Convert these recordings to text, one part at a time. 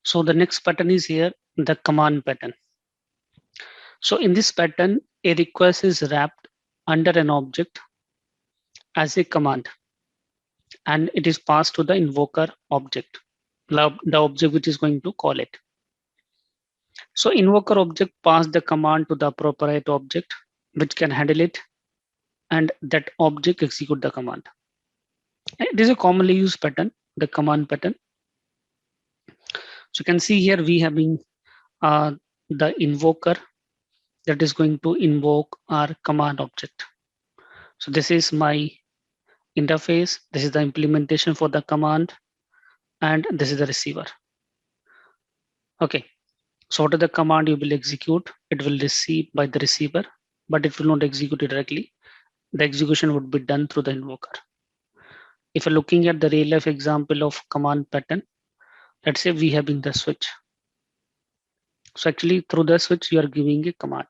So the next pattern is here, the command pattern. So in this pattern, a request is wrapped under an object as a command, and it is passed to the invoker object, the object which is going to call it. So invoker object pass the command to the appropriate object, which can handle it, and that object execute the command. It is a commonly used pattern, the command pattern. So you can see here we having the invoker that is going to invoke our command object. So this is my interface. This is the implementation for the command, and this is the receiver. Okay. So what are the command you will execute? It will receive by the receiver, but it will not execute it directly. The execution would be done through the invoker. If you're looking at the real life example of command pattern, let's say we have in the switch. So actually through the switch, you are giving a command.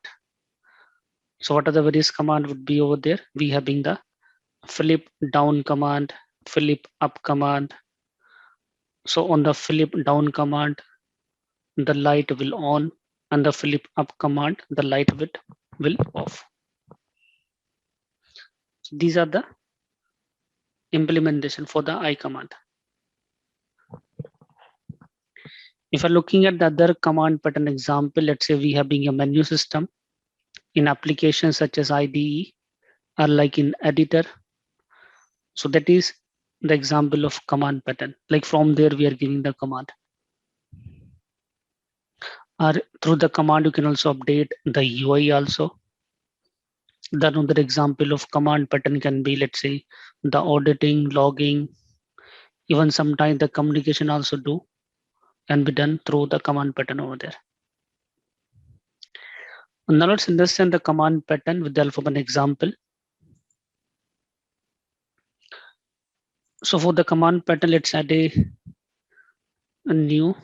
So what are the various command would be over there? We having the flip down command, flip up command. So on the flip down command, the light will on, and the flip up command, the light will off. So these are the implementation for the I command. If I'm looking at the other command pattern example, let's say we have being a menu system in applications such as IDE or like in editor. So that is the example of command pattern. Like from there, we are giving the command. Or through the command, you can also update the UI also. The another example of command pattern can be, let's say, the auditing, logging, even sometimes the communication also can be done through the command pattern over there. Now let's understand the command pattern with the help of an example. So for the command pattern, let's add a new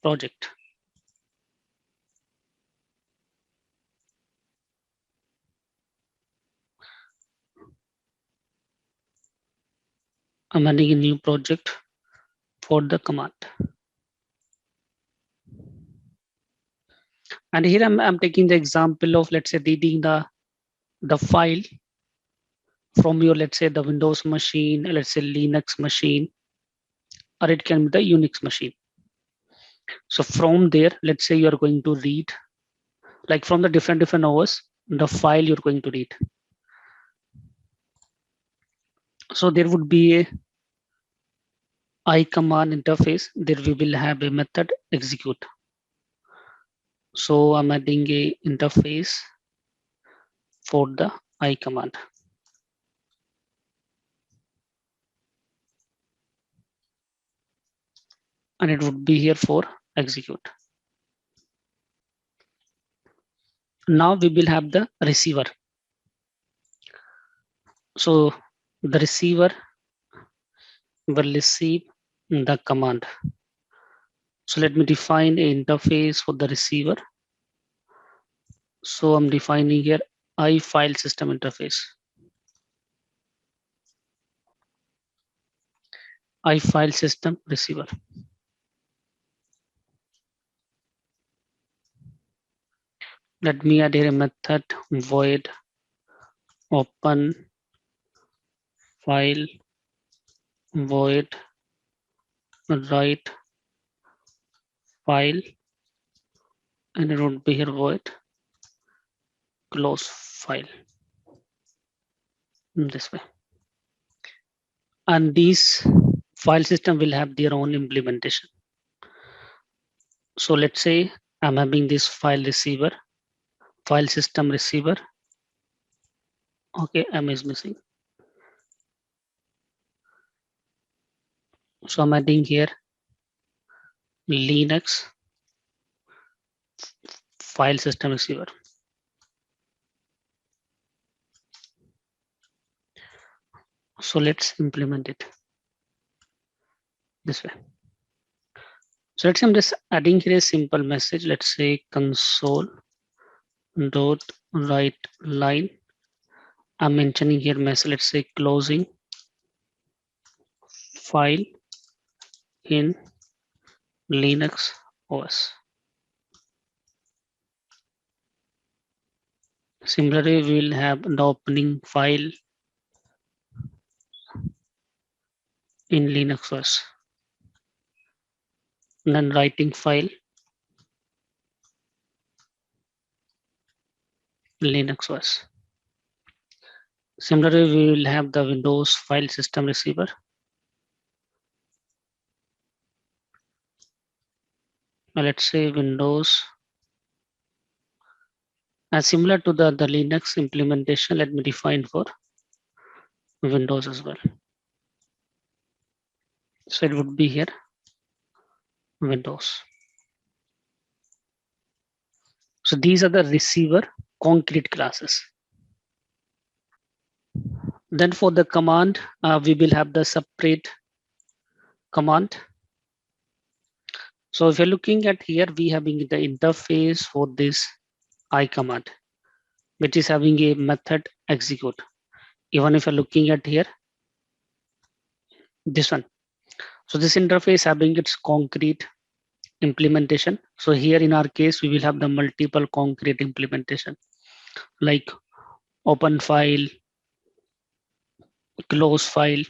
project. I'm adding a new project for the command. And here I'm taking the example of, let's say, reading the file from your, let's say, the Windows machine, let's say Linux machine, or it can be the Unix machine. So from there, let's say you're going to read, like from the different OS, the file you're going to read. So there would be a I command interface. There we will have a method execute. So I'm adding a interface for the I command. And it would be here for execute. Now we will have the receiver. So the receiver will receive the command. So let me define an interface for the receiver. So I'm defining here I file system interface. I file system receiver. Let me add here a method void open file void write file, and it would be here void close file this way. And these file system will have their own implementation. So let's say I'm having this file receiver, file system receiver. Okay, M is missing. So I'm adding here Linux file system receiver. So let's implement it this way. So let's say I'm just adding here a simple message. Let's say console dot write line. I'm mentioning here message. Let's say closing file in Linux OS. Similarly, we will have the opening file in Linux OS, and then writing file in Linux OS. Similarly, we will have the Windows file system receiver. Now let's say Windows. As similar to the Linux implementation, let me define for Windows as well. So it would be here, Windows. So these are the receiver concrete classes. Then for the command, we will have the separate command. So if you're looking at here, we having the interface for this I command, which is having a method execute. Even if you're looking at here, this one. So this interface having its concrete implementation. So here in our case, we will have the multiple concrete implementation like open file, close file.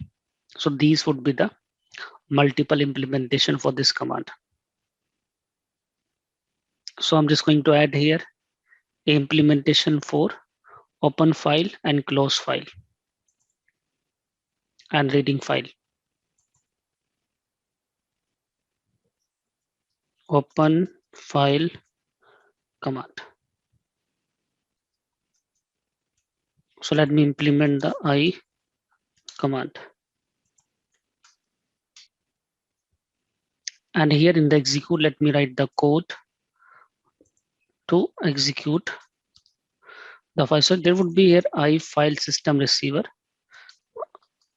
So these would be the multiple implementation for this command. So I'm just going to add here a implementation for open file and close file and reading file. Open file command. So let me implement the I command. And here in the execute, let me write the code to execute the file. So there would be here I file system receiver.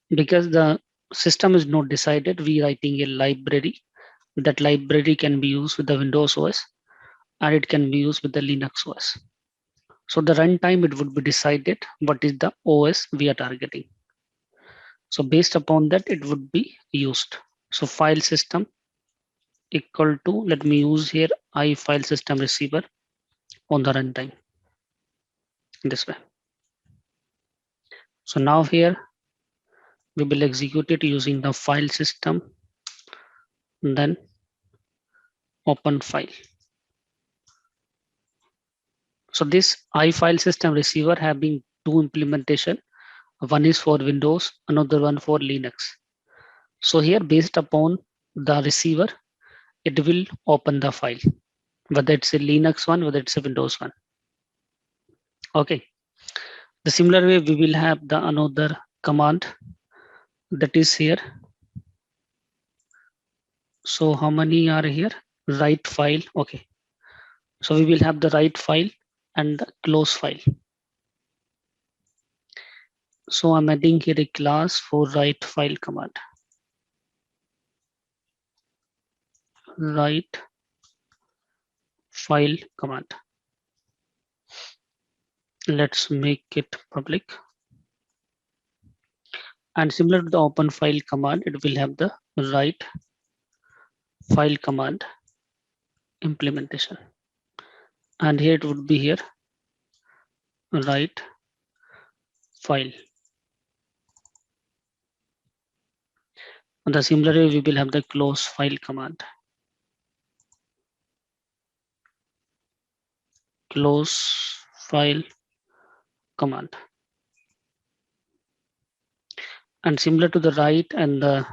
Because the system is not decided, we writing a library. That library can be used with the Windows OS and it can be used with the Linux OS. So the runtime, it would be decided what is the OS we are targeting. So based upon that, it would be used. So file system equal to, let me use here I file system receiver on the runtime this way. So now here we will execute it using the file system, then open file. So this I file system receiver having two implementation. One is for Windows, another one for Linux. So here based upon the receiver, it will open the file, whether it's a Linux one, whether it's a Windows one. Okay. The similar way we will have the another command that is here. So how many are here? Write file. Okay. So we will have the write file and the close file. So I'm adding here a class for write file command. Write file command. Let's make it public. And similar to the open file command, it will have the write file command implementation. And here it would be here, write file. On the similar way, we will have the close file command. Close file command. And similar to the write and the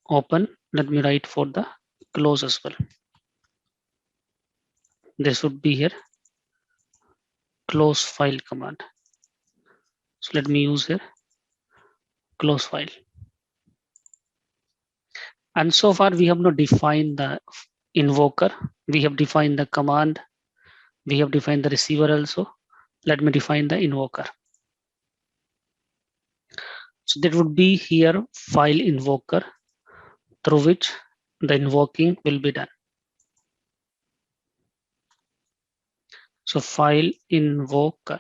open, let me write for the close as well. This would be here, close file command. So let me use here, close file. And so far we have not defined the invoker. We have defined the command. We have defined the receiver also. Let me define the invoker. So that would be here file invoker through which the invoking will be done. So file invoker.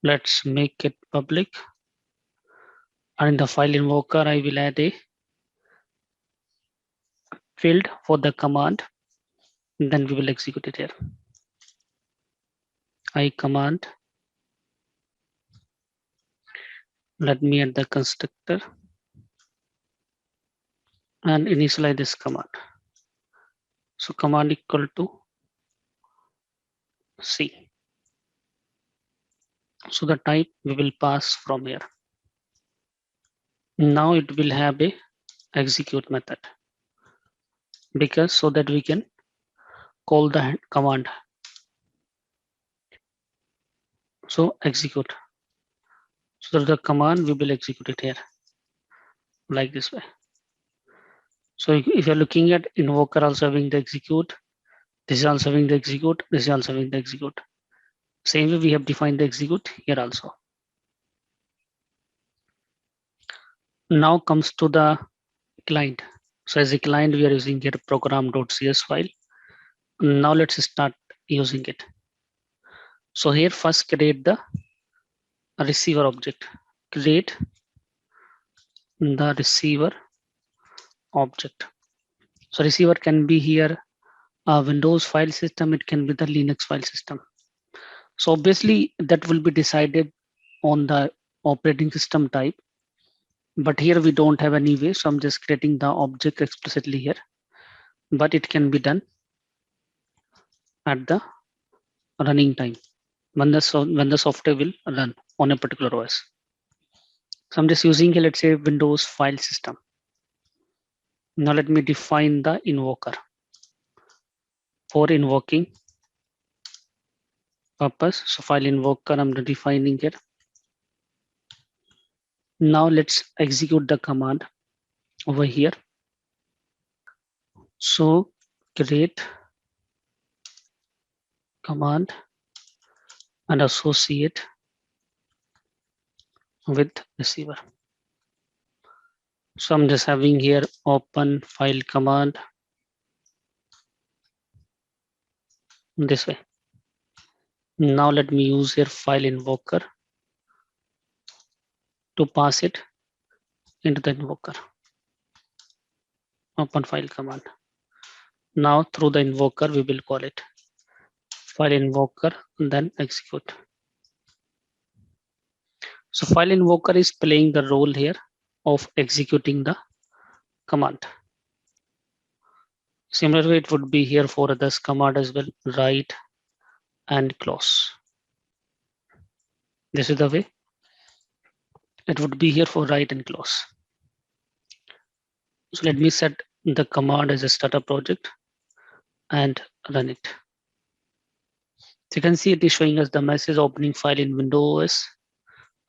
Let's make it public. And in the file invoker, I will add a field for the command, then we will execute it here. I command, let me add the constructor and initialize this command. So command equal to C. So the type we will pass from here. Now it will have a execute method, because so that we can call the command. So execute. So the command we will execute it here like this way. So if you're looking at invoker also having the execute, this is also having the execute, this is also having the execute. Same way we have defined the execute here also. Now comes to the client. So as a client, we are using here program.cs file. Now let's start using it. So here first create the receiver object. Create the receiver object. So receiver can be here a Windows file system, it can be the Linux file system. So obviously that will be decided on the operating system type. But here we don't have any way, so I'm just creating the object explicitly here. But it can be done at the running time when the software will run on a particular OS. So I'm just using here, let's say Windows file system. Now let me define the invoker. For invoking purpose, so file invoker I'm defining here. Now let's execute the command over here. So create command and associate with receiver. So I'm just having here open file command this way. Now let me use here file invoker to pass it into the invoker. Open file command. Now through the invoker we will call it file invoker and then execute. So file invoker is playing the role here of executing the command. Similarly, it would be here for this command as well, write and close. This is the way it would be here for write and close. So let me set the command as a startup project and run it. So you can see it is showing us the message opening file in Windows OS,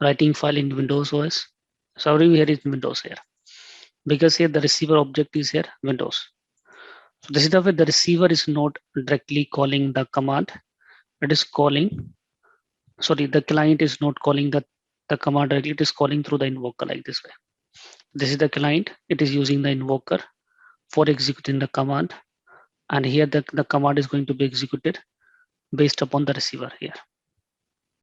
writing file in Windows OS. Sorry, here is Windows here, because here the receiver object is here Windows. So this is the way the receiver is not directly calling the command. It is calling, sorry, the client is not calling the command directly, it is calling through the invoker like this way. This is the client, it is using the invoker for executing the command. And here the command is going to be executed based upon the receiver here.